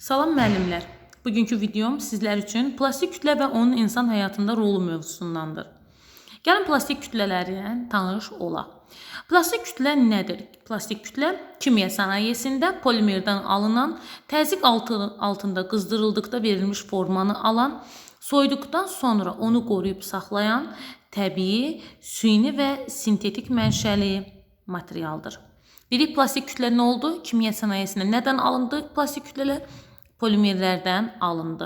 Salam müəllimlər. Bugünkü videom sizlər üçün plastik kütlə və onun insan həyatında rolu mövzusundandır. Gəlin plastik kütlələrlə tanış olaq. Plastik kütlə nədir? Plastik kütlə kimya sənayesində polimerdən alınan, təzyiq altında qızdırıldıqda verilmiş formanı alan, soyuduqdan sonra onu qoruyub saxlayan təbii, süni və sintetik mənşəli materialdır. Dedik plastik kütlə nə oldu? Kimya sənayesində nədən alındı plastik kütlələr? Polimerlərdən alındı.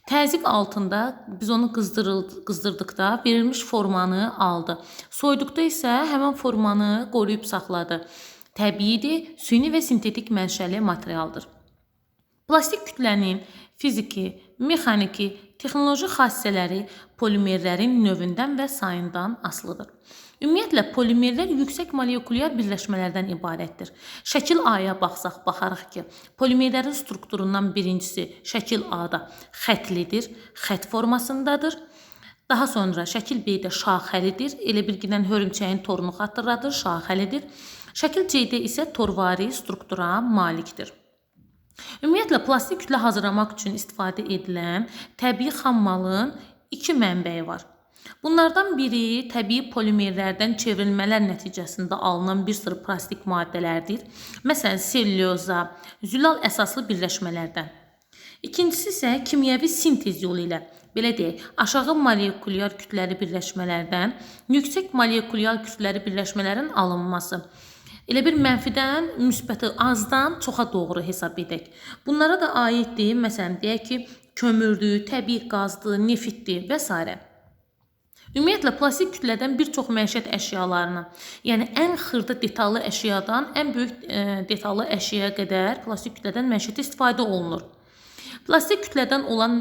Təzyiq altında biz onu qızdırdıqda verilmiş formanı aldı. Soyuduqda isə həmin formanı qoruyub saxladı. Təbiidir, süni və sintetik mənşəli materialdır. Plastik kütlənin fiziki, mexaniki, texnoloji xassələri polimerlərin növündən və sayından asılıdır. Ümumiyyətlə, polimerlər yüksək molekulyar birləşmələrdən ibarətdir. Şəkil A-ya baxarıq ki, polimerlərin strukturundan birincisi şəkil A-da xətlidir, xət formasındadır. Daha sonra şəkil B-də şaxəlidir, elə bilginən hörümçəyin torunu xatırladır, şaxəlidir. Şəkil C-də isə torvari struktura malikdir. Ümumiyyətlə, plastik kütlə hazırlamaq üçün istifadə edilən təbii xammalın iki mənbəyi var. Bunlardan biri təbii polimerlərdən çevrilmələr nəticəsində alınan bir sıra plastik maddələrdir. Məsələn, sellyuza, zülal əsaslı birləşmələrdən. İkincisi isə kimyəvi sintez yolu ilə, belə deyək, aşağı molekulyar kütləli birləşmələrdən yüksək molekulyar kütləli birləşmələrin alınması. Elə bir mənfidən müsbəti azdan çoxa doğru hesab edək. Bunlara da aiddir, məsələn, deyək ki, kömürdür, təbii qazdır, neftdir və s. Ümumiyyətlə, plastik kütlədən bir çox məişət əşyalarını, yəni ən xırda detallı əşyadan ən böyük detallı əşyaya qədər plastik kütlədən məişətdə istifadə olunur. Plastik kütlədən olan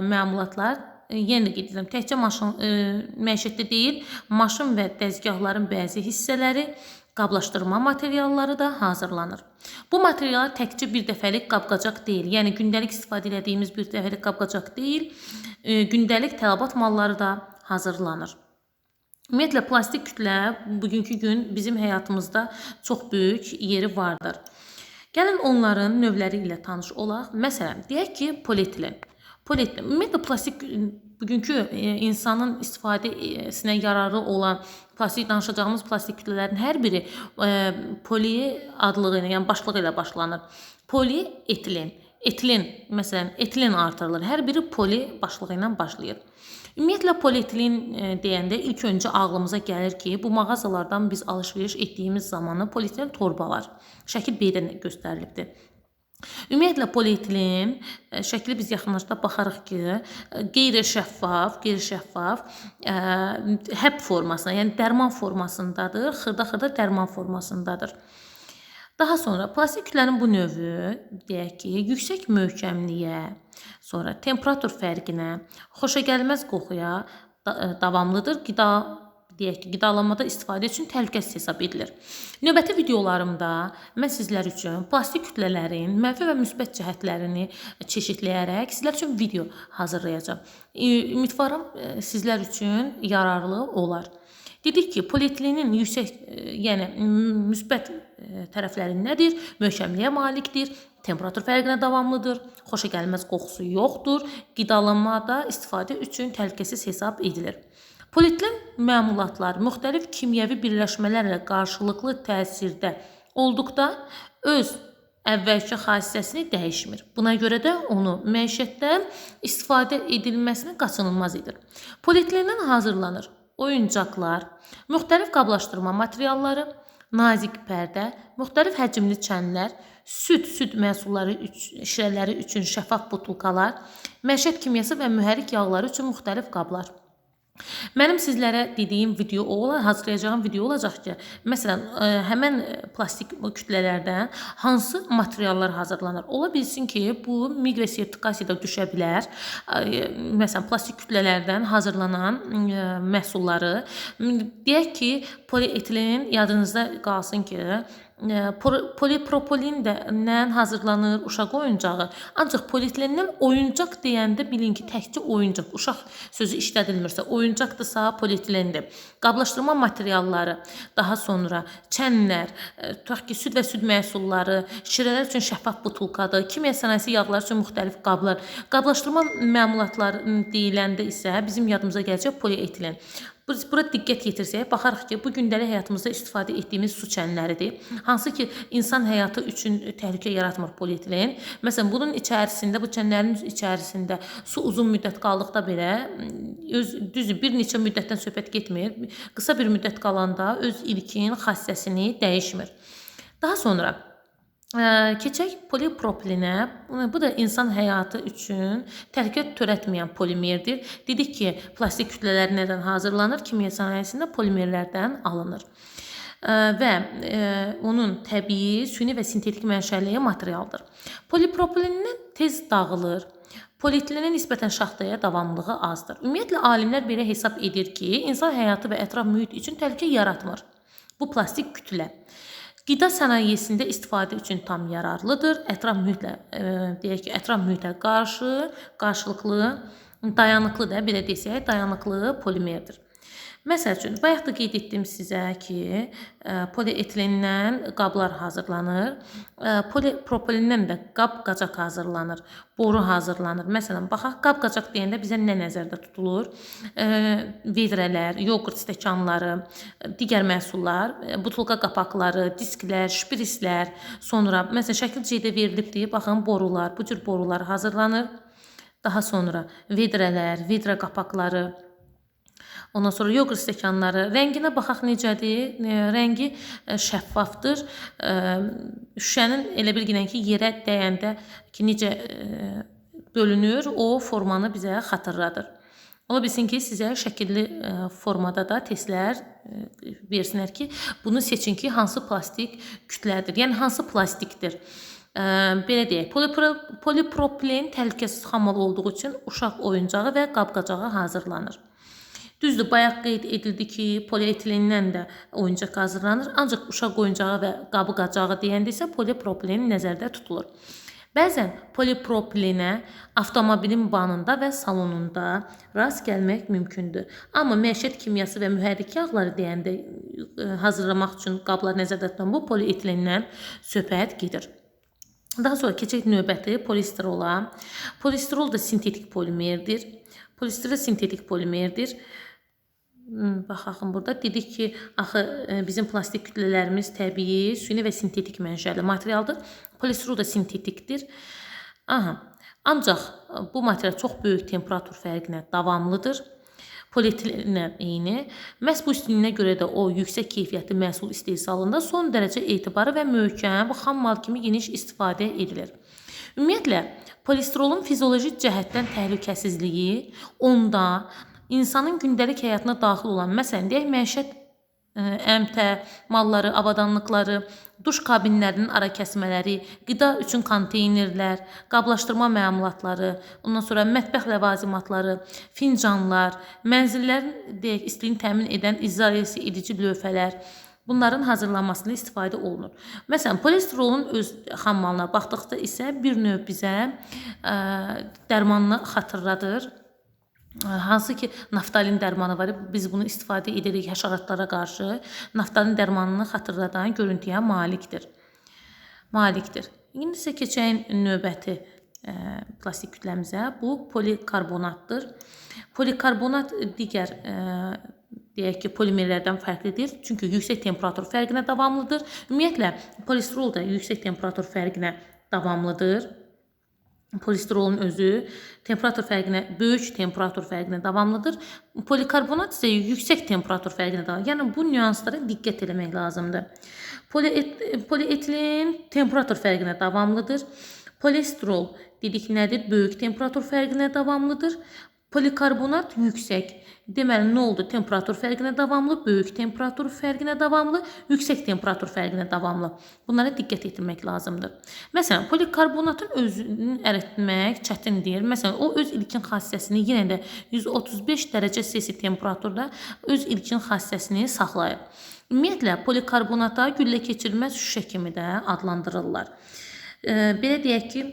məmulatlar, yenə qeyd edirəm, təkcə məişətdə deyil, maşın və dəzgahların bəzi hissələri, qablaşdırma materialları da hazırlanır. Bu materiallar təkcə bir dəfəlik qab-qacaq deyil, yəni gündəlik istifadə edədiyimiz bir dəfəlik qab-qacaq deyil, gündəlik tələbat malları da hazırlanır. Ümumiyyətlə, plastik kütlə bugünkü gün bizim həyatımızda çox böyük yeri vardır. Gəlin onların növləri ilə tanış olaq. Məsələn, deyək ki, polietilen. Ümumiyyətlə, plastik bugünkü insanın istifadəsinə yararlı olan danışacağımız plastik kütlələrin hər biri poli adlığı ilə, yəni başlığı ilə başlanır. Polietilen. Etilen, məsələn, etilen artırılır. Hər biri poli başlığı ilə başlayır. Ümumiyyətlə, polietilen deyəndə ilk öncə ağlımıza gəlir ki, bu mağazalardan biz alış-veriş etdiyimiz zamanı polietilen torbalar. Şəkil B-dən göstərilibdir. Ümumiyyətlə, polietilen şəkli biz yaxınlaşda baxarıq ki, qeyri-şəffaf həb formasında, yəni dərman formasındadır, xırda-xırda dərman formasındadır. Daha sonra plastik kütlənin bu növü, deyək ki, yüksək möhkəmliyə, sonra temperatur fərqinə, xoşagəlməz qoxuya davamlıdır. Qidalanmada istifadə üçün təhlükəsiz hesab edilir. Növbəti videolarımda mən sizlər üçün plastik kütlələrin mənfi və müsbət cəhətlərini çeşidləyərək sizlər üçün video hazırlayacağam. Ümidvaram sizlər üçün yararlı olar. Dedik ki, polietilenin yüksək, yəni müsbət tərəfləri nədir? Möhkəmliyə malikdir, temperatur fərqinə davamlıdır, xoşagəlməz qoxusu yoxdur, qidalanmada istifadə üçün təhlükəsiz hesab edilir. Polietilen məmulatlar müxtəlif kimyəvi birləşmələrlə qarşılıqlı təsirdə olduqda öz əvvəlki xassəsini dəyişmir. Buna görə də onu məişətdə istifadə edilməsini qaçınılmaz edir. Polietilendən hazırlanır oyuncaqlar, müxtəlif qablaşdırma materialları, nazik pərdə, müxtəlif həcmli çənlər, süd məhsulları şirələri üçün şəffaf butulkalar, məişət kimyası və mühərrik yağları üçün müxtəlif qablar. Mənim sizlərə dediyim video hazırlayacağım video olacaq ki, məsələn, həmən plastik kütlələrdən hansı materiallar hazırlanır? Ola bilsin ki, bu miqrə sertifikasiyada düşə bilər. Məsələn, plastik kütlələrdən hazırlanan məhsulları, deyək ki, polietilen yadınızda qalsın ki, Polipropilindən hazırlanır uşaq oyuncağı. Ancaq polietilendən oyuncaq deyəndə bilin ki, təkcə oyuncaq, uşaq sözü işlədilmirsə, oyuncaqdırsa polietilendir. Qablaşdırma materialları, daha sonra çənlər, tutaq ki, süd və süd məhsulları, şirələr üçün şəffaf butulkadır, kimya sənayesi yağlar üçün müxtəlif qablar. Qablaşdırma məmulatları deyiləndə isə bizim yadımıza gələcək polietilen. Bura diqqət yetirsək, baxarıq ki, bu gündəlik həyatımızda istifadə etdiyimiz su çənləridir. Hansı ki, insan həyatı üçün təhlükə yaratmır polietilen. Məsələn, bunun içərisində, bu çənlərin içərisində su uzun müddət qaldıqda belə, düzdür, bir neçə müddətdən söhbət getmir. Qısa bir müddət qalanda öz ilkin xassəsini dəyişmir. Daha sonra keçək polipropilinə. Bu da insan həyatı üçün təhlükə törətməyən polimerdir. Dedik ki, plastik kütlələr nədən hazırlanır? Kimya sənayesində polimerlərdən alınır. Və onun təbii, süni və sintetik mənşəli materialdır. Polipropilindən tez dağılır. Polietilenə nisbətən şaxtaya davamlılığı azdır. Ümumiyyətlə, alimlər belə hesab edir ki, insan həyatı və ətraf mühit üçün təhlükə yaratmır bu plastik kütlə. Qida sənayesində istifadə üçün tam yararlıdır. Ətraf mühitlə, deyək ki, ətraf mühitə qarşılıqlı, dayanıqlı da, belə desək, dayanıqlı polimerdir. Məsəl üçün, bayaq da qeyd etdim sizə ki, polietilendən qablar hazırlanır. Polipropilindən də qab-qacaq hazırlanır, boru hazırlanır. Məsələn, baxaq, qab-qacaq deyəndə bizə nə nəzərdə tutulur? Vedrələr, yoğurt stəkanları, digər məhsullar, butulka qapaqları, disklər, şpirislər, sonra, məsələn, şəkil C-də verilibdir, baxın, borular, bu cür borular hazırlanır. Daha sonra vedrələr, vedrə qapaqları, ondan sonra yoğurt stəkanları, rənginə baxaq necədir? Rəngi şəffafdır. Şüşənin elə bilginən ki, yerə dəyəndə ki, necə bölünür, o formanı bizə xatırladır. Ola bilsin ki, sizə şəkilli formada da testlər versinlər ki, bunu seçin ki, hansı plastik kütlədir, yəni hansı plastikdir. Belə deyək, polipropilen təhlükəsiz xamal olduğu üçün uşaq oyuncağı və qab-qacağı hazırlanır. Düzdür, bayaq qeyd edildi ki, polietilendən də oyuncaq hazırlanır, ancaq uşaq oyuncağı və qabı-qacağı deyəndə isə polipropilen nəzərdə tutulur. Bəzən polipropilenə avtomobilin banında və salonunda rast gəlmək mümkündür. Amma məişət kimyası və mühərrik yağları deyəndə hazırlamaq üçün qablar nəzərdə tutulan bu polietilendən söhbət gedir. Daha sonra keçək növbəti polisterola. Polisterol da sintetik polimerdir. Polisterol sintetik polimerdir. Baxın, burada dedik ki, axı bizim plastik kütlələrimiz təbii, süni və sintetik mənşəli materialdır. Polisterol da sintetikdir. Ancaq bu material çox böyük temperatur fərqinə davamlıdır. Polietilenə eyni. Məhz bu üstünlüyünə görə də o yüksək keyfiyyətli məhsul istehsalında son dərəcə etibarı və möhkəm xam mal kimi geniş istifadə edilir. Ümumiyyətlə, polisterolun fizioloji cəhətdən təhlükəsizliyi onda insanın gündəlik həyatına daxil olan, məsələn, deyək, məişət əmtə, malları, avadanlıqları, duş kabinlərinin ara kəsmələri, qida üçün konteynerlər, qablaşdırma məmulatları, ondan sonra mətbəx ləvazimatları, fincanlar, mənzillərin, deyək, istiliyini təmin edən izolyasiya edici lövhələr, bunların hazırlanmasında istifadə olunur. Məsələn, polisterolun öz xammalına baxdıqda isə bir növ bizə dərmanını xatırladır. Hansı ki, naftalin dərmanı var, biz bunu istifadə edirik həşəratlara qarşı. Naftalin dərmanını xatırladan görüntüyə malikdir. İndi isə keçən növbəti plastik kütləmizə, bu polikarbonatdır. Polikarbonat digər deyək ki, polimerlərdən fərqlidir, çünki yüksək temperatur fərqinə davamlıdır. Ümumiyyətlə, polisterol da yüksək temperatur fərqinə davamlıdır. Polisterolun özü böyük temperatur fərqinə davamlıdır. Polikarbonat isə yüksək temperatur fərqinə davamlıdır. Yəni, bu nüanslara diqqət etmək lazımdır. Polietilen temperatur fərqinə davamlıdır. Polisterol dedik nədir? Böyük temperatur fərqinə davamlıdır. Polikarbonat yüksək. Deməli, nə oldu? Temperatur fərqinə davamlı, böyük temperatur fərqinə davamlı, yüksək temperatur fərqinə davamlı. Bunlara diqqət etmək lazımdır. Məsələn, polikarbonatın özünü əritmək çətindir. Məsələn, o öz ilkin xassəsini yenə də 135 dərəcə Selsi temperaturda öz ilkin xassəsini saxlayır. Ümumiyyətlə polikarbonata güllə keçirməz şüşə kimi də adlandırırlar. Belə deyək ki,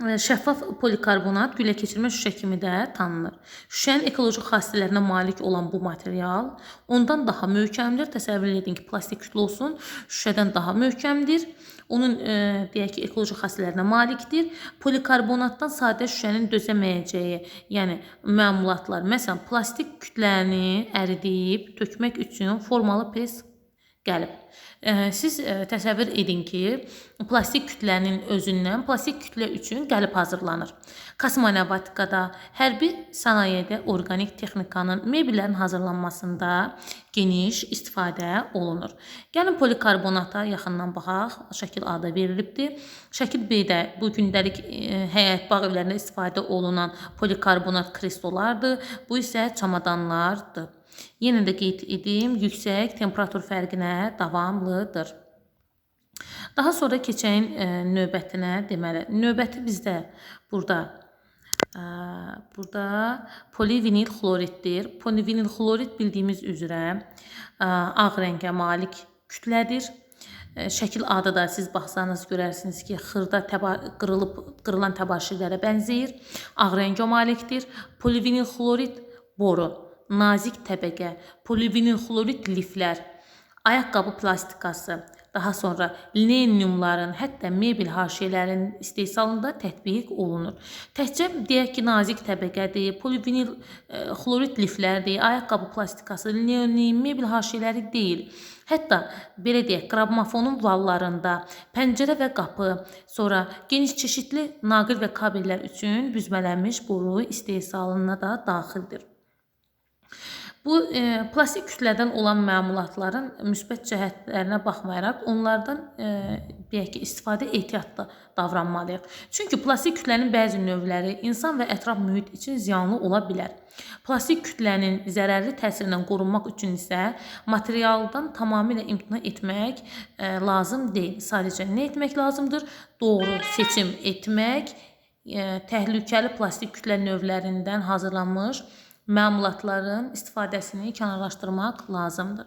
şəffaf polikarbonat güllə keçirməz şüşə kimi də tanınır. Şüşənin ekoloji xassələrinə malik olan bu material ondan daha möhkəmdir. Təsəvvür edin ki, plastik kütlə olsun, şüşədən daha möhkəmdir. Onun deyək ki, ekoloji xassələrinə malikdir. Polikarbonatdan sadə şüşənin dözəməyəcəyi, yəni məmulatlar, məsələn, plastik kütləni əridib tökmək üçün formalı pres gəlib. Siz təsəvvür edin ki, plastik kütlənin özündən plastik kütlə üçün qəlib hazırlanır. Kosmonavtikada, hərbi sənayedə orqanik texnikanın, mebellərin hazırlanmasında geniş istifadə olunur. Gəlin polikarbonata yaxından baxaq. Şəkil A-da verilibdir. Şəkil B-də bu gündəlik həyət bağ evlərində istifadə olunan polikarbonat kristollardır. Bu isə çamadanlardır. Yenə də qeyd edim, yüksək temperatur fərqinə davamlıdır. Daha sonra keçəyin növbətinə, deməli, növbəti bizdə burada polivinil xloriddir. Polivinil xlorid bildiyimiz üzrə ağ rəngə malik kütlədir. Şəkil A-da da siz baxsanız görərsiniz ki, xırda qırılan təbaşirlərə bənzəyir. Ağ rəngə malikdir. Polivinil xlorid boru, nazik təbəqə, polivinil xlorid liflər, ayaqqabı plastikası, daha sonra linoleumların, hətta mebel haşiyələrinin istehsalında tətbiq olunur. Təkcə deyək ki, nazik təbəqədir, polivinil xlorid liflərdir, ayaqqabı plastikası, linoleum, mebel haşiyələri deyil. Hətta belə deyək, qramofonun vallarında, pəncərə və qapı, sonra geniş çeşidli naqil və kabellər üçün büzmələnmiş boru istehsalına da daxildir. Bu plastik kütlədən olan məmulatların müsbət cəhətlərinə baxmayaraq, onlardan deyək ki, istifadə ehtiyatlı davranmalıyıq. Çünki plastik kütlənin bəzi növləri insan və ətraf mühit üçün ziyanlı ola bilər. Plastik kütlənin zərərli təsirindən qorunmaq üçün isə materialdan tamamilə imtina etmək lazım deyil. Sadəcə nə etmək lazımdır? Doğru seçim etmək, təhlükəli plastik kütlə növlərindən hazırlanmış məmulatların istifadəsini kənarlaşdırmaq lazımdır.